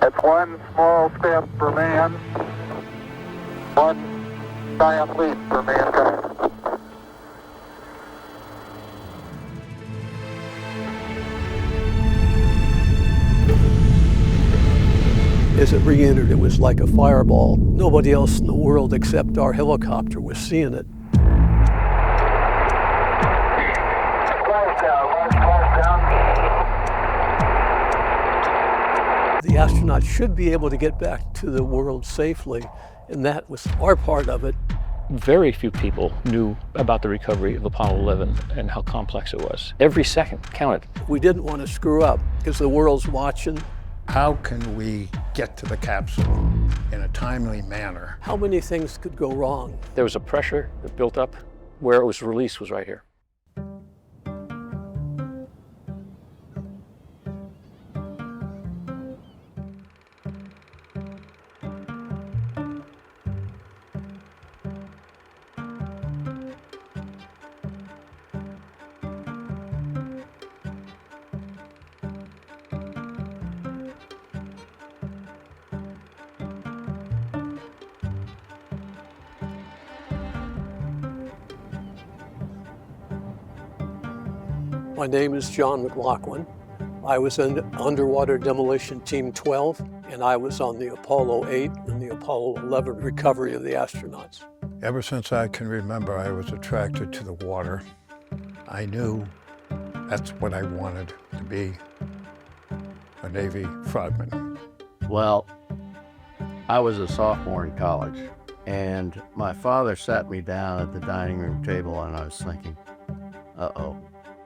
It's one small step for man, one giant leap for mankind. As it re-entered, it was like a fireball. Nobody else in the world except our helicopter was seeing it. The astronauts should be able to get back to the world safely, and that was our part of it. Very few people knew about the recovery of Apollo 11 and how complex it was. Every second counted. We didn't want to screw up because the world's watching. How can we get to the capsule in a timely manner? How many things could go wrong? There was a pressure that built up. Where it was released was right here. My name is John McLaughlin. I was in Underwater Demolition Team 12, and I was on the Apollo 8 and the Apollo 11 recovery of the astronauts. Ever since I can remember, I was attracted to the water. I knew that's what I wanted to be, a Navy frogman. Well, I was a sophomore in college, and my father sat me down at the dining room table, and I was thinking, uh-oh.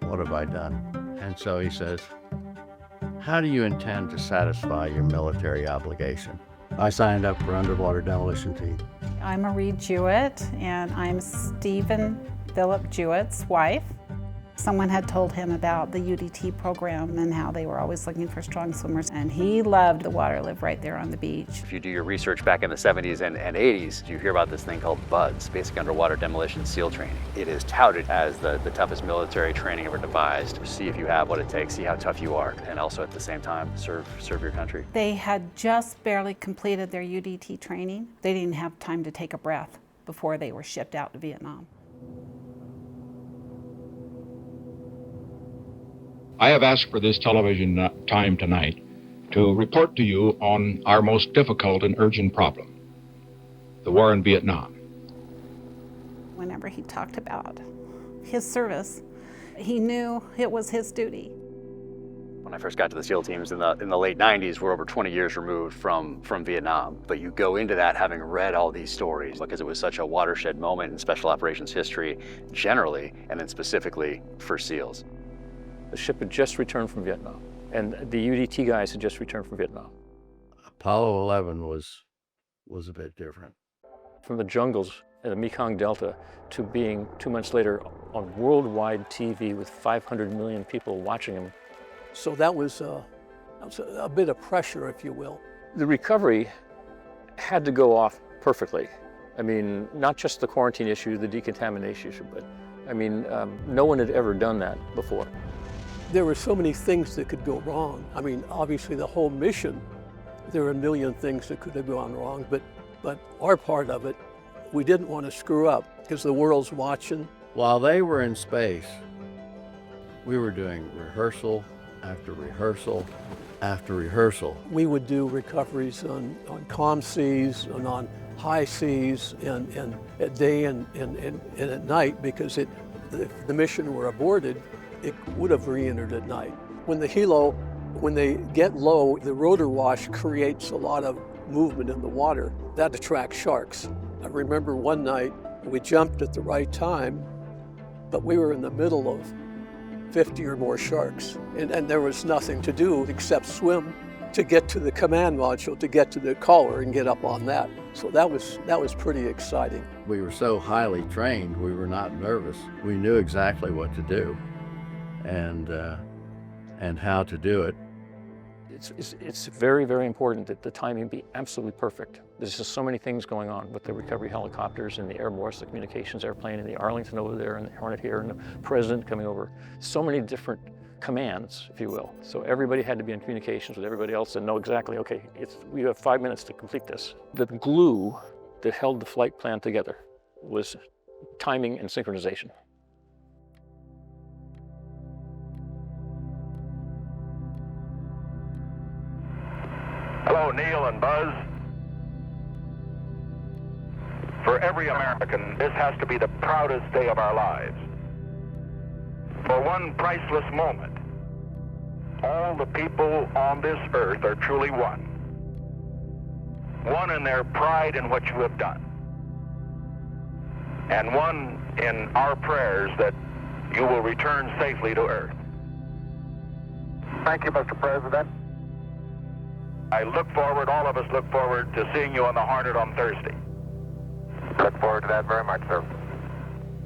What have I done? And so he says, how do you intend to satisfy your military obligation? I signed up for Underwater Demolition Team. I'm Marie Jewett, and I'm Stephen Philip Jewett's wife. Someone had told him about the UDT program and how they were always looking for strong swimmers, and he loved the water, lived right there on the beach. If you do your research back in the 70s and 80s, you hear about this thing called BUDS, Basic Underwater Demolition SEAL Training. It is touted as the toughest military training ever devised. See if you have what it takes, see how tough you are, and also at the same time, serve your country. They had just barely completed their UDT training. They didn't have time to take a breath before they were shipped out to Vietnam. I have asked for this television time tonight to report to you on our most difficult and urgent problem, the war in Vietnam. Whenever he talked about his service, he knew it was his duty. When I first got to the SEAL teams in the late 90s, we're over 20 years removed from Vietnam. But you go into that having read all these stories because it was such a watershed moment in special operations history generally, and then specifically for SEALs. The ship had just returned from Vietnam, and the UDT guys had just returned from Vietnam. Apollo 11 was a bit different. From the jungles in the Mekong Delta to being 2 months later on worldwide TV with 500 million people watching him. So that was a bit of pressure, if you will. The recovery had to go off perfectly. I mean, not just the quarantine issue, the decontamination issue, but I mean, no one had ever done that before. There were so many things that could go wrong. I mean, obviously the whole mission, there were a million things that could have gone wrong, but our part of it, we didn't want to screw up because the world's watching. While they were in space, we were doing rehearsal after rehearsal after rehearsal. We would do recoveries on calm seas and on high seas and at day and at night because if the mission were aborted, it would have re-entered at night. When the helo, when they get low, the rotor wash creates a lot of movement in the water. That attracts sharks. I remember one night we jumped at the right time, but we were in the middle of 50 or more sharks, and there was nothing to do except swim to get to the command module, to get to the collar and get up on that. So that was pretty exciting. We were so highly trained, we were not nervous. We knew exactly what to do and how to do it. It's very, very important that the timing be absolutely perfect. There's just so many things going on with the recovery helicopters and the Air Morse, the communications airplane, and the Arlington over there, and the Hornet here, and the President coming over. So many different commands, if you will. So everybody had to be in communications with everybody else and know exactly, okay, we have 5 minutes to complete this. The glue that held the flight plan together was timing and synchronization. Hello, Neil and Buzz. For every American, this has to be the proudest day of our lives. For one priceless moment, all the people on this earth are truly one. One in their pride in what you have done. And one in our prayers that you will return safely to Earth. Thank you, Mr. President. I look forward, all of us look forward to seeing you on the Hornet on Thursday. Look forward to that very much, sir.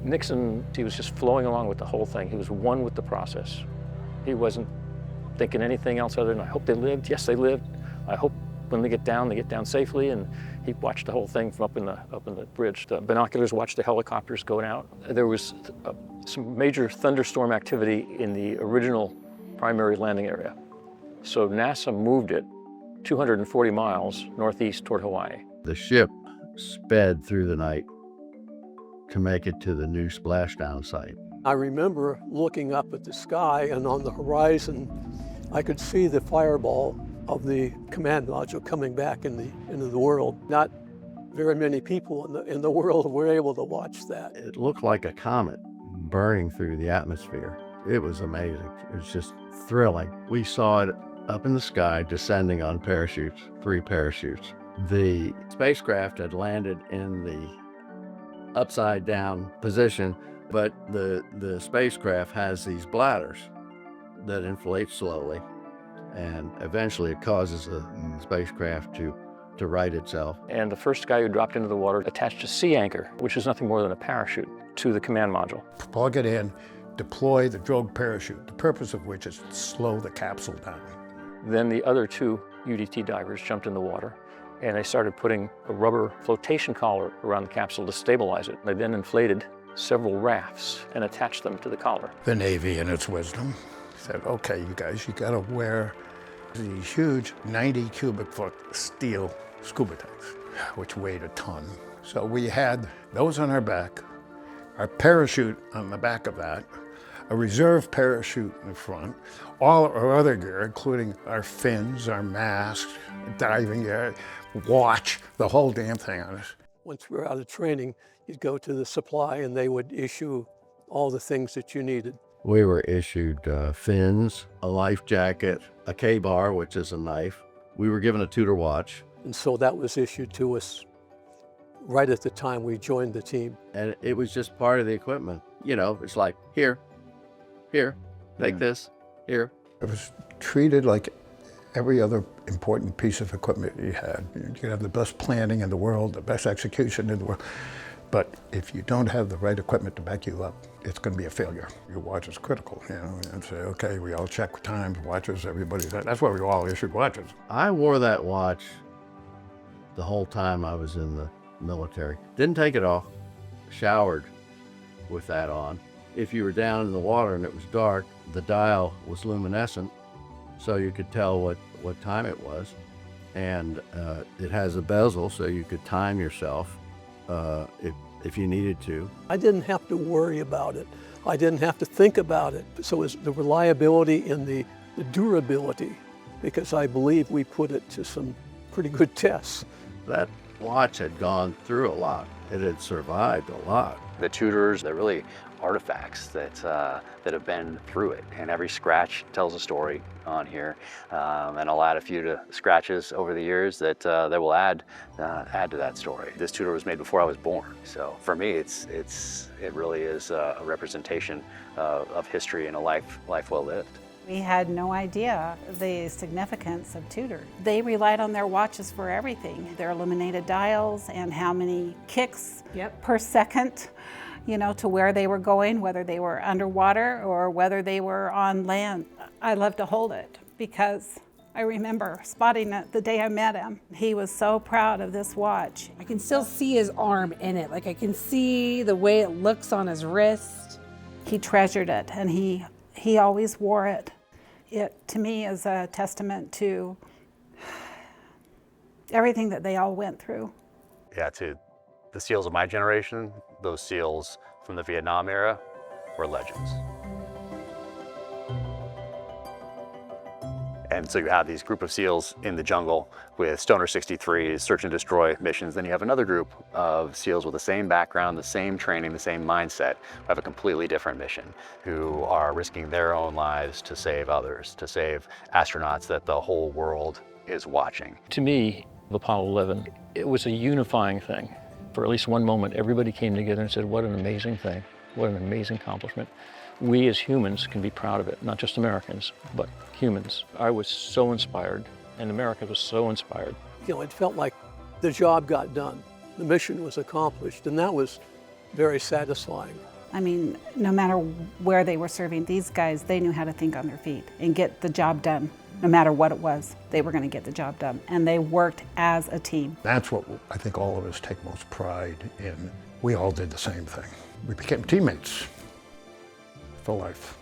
Nixon, he was just flowing along with the whole thing. He was one with the process. He wasn't thinking anything else other than, I hope they lived. Yes, they lived. I hope when they get down safely. And he watched the whole thing from up in the bridge. The binoculars watched the helicopters going out. There was some major thunderstorm activity in the original primary landing area. So NASA moved it 240 miles northeast toward Hawaii. The ship sped through the night to make it to the new splashdown site. I remember looking up at the sky, and on the horizon, I could see the fireball of the command module coming back into the world. Not very many people in the world were able to watch that. It looked like a comet burning through the atmosphere. It was amazing. It was just thrilling. We saw it up in the sky, descending on parachutes, 3 parachutes. The spacecraft had landed in the upside down position, but the spacecraft has these bladders that inflate slowly, and eventually it causes the spacecraft to right itself. And the first guy who dropped into the water attached a sea anchor, which is nothing more than a parachute, to the command module. Plug it in, deploy the drogue parachute, the purpose of which is to slow the capsule down. Then the other 2 UDT divers jumped in the water, and they started putting a rubber flotation collar around the capsule to stabilize it. They then inflated several rafts and attached them to the collar. The Navy, in its wisdom, said, okay, you guys, you gotta wear these huge 90 cubic foot steel scuba tanks, which weighed a ton. So we had those on our back, our parachute on the back of that, a reserve parachute in the front, all our other gear, including our fins, our masks, diving gear, watch, the whole damn thing on us. Once we were out of training, you'd go to the supply and they would issue all the things that you needed. We were issued fins, a life jacket, a K-bar, which is a knife. We were given a Tudorwatch. And so that was issued to us right at the time we joined the team. And it was just part of the equipment. You know, it's like, here, take this, here. It was treated like every other important piece of equipment you had. You could have the best planning in the world, the best execution in the world, but if you don't have the right equipment to back you up, it's going to be a failure. Your watch is critical, you know, and say, okay, we all check times, watches, everybody. That's why we all issued watches. I wore that watch the whole time I was in the military. Didn't take it off, showered with that on. If you were down in the water and it was dark, the dial was luminescent, so you could tell what time it was. And it has a bezel, so you could time yourself if you needed to. I didn't have to worry about it. I didn't have to think about it. So it was the reliability and the durability, because I believe we put it to some pretty good tests. That watch had gone through a lot. It had survived a lot. The Tudors, they're really artifacts that have been through it, and every scratch tells a story on here, and I'll add a few to scratches over the years that will add to that story. This Tudor was made before I was born, so for me it really is a representation of history and a life well lived. We had no idea the significance of Tudor. They relied on their watches for everything. Their illuminated dials and how many kicks per second, you know, to where they were going, whether they were underwater or whether they were on land. I love to hold it because I remember spotting it the day I met him. He was so proud of this watch. I can still see his arm in it. Like I can see the way it looks on his wrist. He treasured it, and he always wore it. It, to me, is a testament to everything that they all went through. Yeah, to the SEALs of my generation, those SEALs from the Vietnam era were legends. And so you have these group of SEALs in the jungle with Stoner 63s, search and destroy missions. Then you have another group of SEALs with the same background, the same training, the same mindset, who have a completely different mission, who are risking their own lives to save others, to save astronauts that the whole world is watching. To me, Apollo 11, it was a unifying thing. For at least one moment, everybody came together and said, what an amazing thing, what an amazing accomplishment. We as humans can be proud of it, not just Americans, but humans. I was so inspired, and America was so inspired. You know, it felt like the job got done. The mission was accomplished, and that was very satisfying. I mean, no matter where they were serving, these guys, they knew how to think on their feet and get the job done. No matter what it was, they were going to get the job done, and they worked as a team. That's what I think all of us take most pride in. We all did the same thing. We became teammates for life.